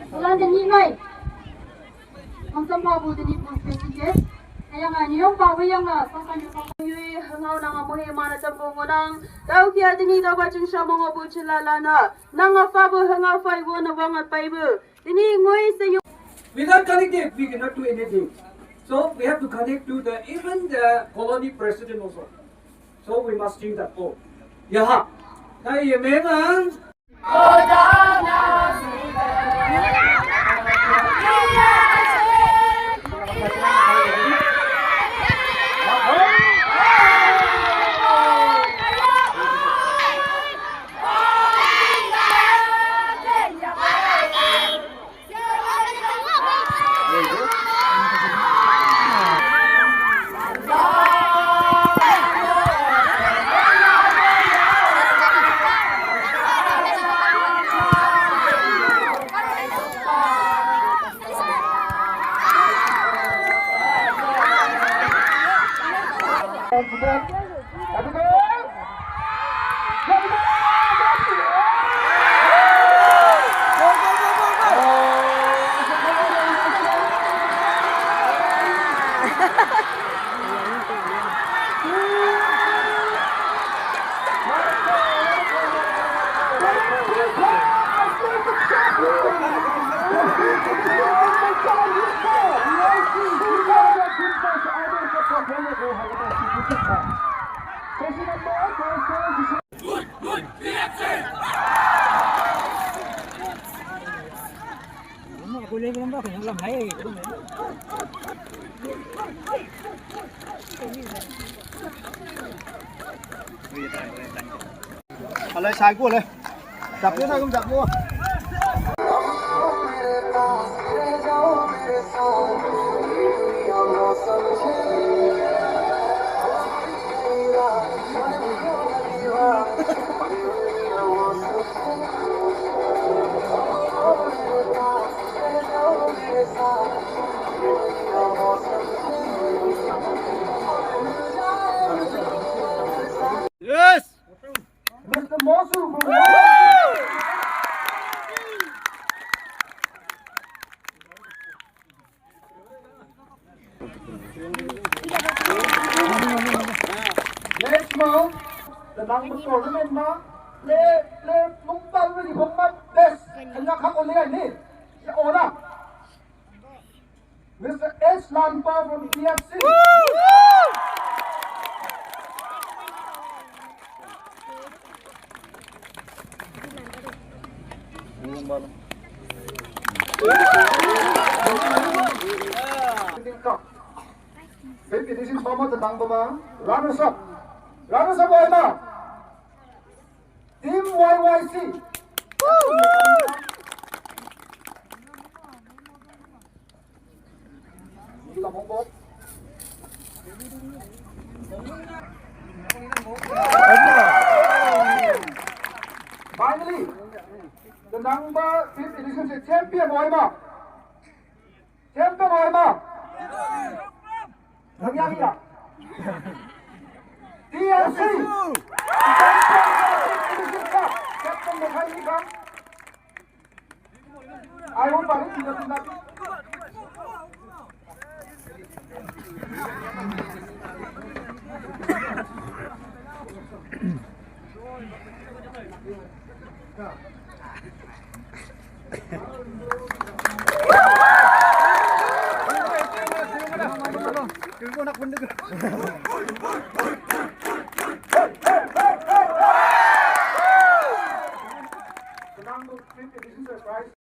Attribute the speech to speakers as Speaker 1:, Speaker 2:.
Speaker 1: Ulan jadi mai. Angsa babu jadi spesies. Ayang anyong babu yang pakan yui hangau nang amoy mana campung orang. Tau kia dini tau bacung sama ngobu cilalana. Nang afabu hangau fai wona wangat paibu. Dini ngoi sayu.
Speaker 2: Without connecting, we cannot do anything. So we have to connect to the even the colony president also. So we must think that oh, yeah. Đây là mấy bạn.
Speaker 3: Boleh ke nampak yang dalam air. Alai sai của lên. Chặt nữa thôi không chặt mua.
Speaker 2: Yes.
Speaker 3: Mr. Mosu. Let's move. The lang tournament ma. Le mung bang ni bong ma best. Kanya khak on le ni. Ya ora. Mr. S. Lampa from DFC. Baby, this is Mama Tang Bama. Runners up. Runners up, Oima. Team YYC. Finally, the number 5th edition is champion Oima. Champion Oima. Konyak. DFC. Captain Mekhanik. I hope I will not. Kau nak benda ke?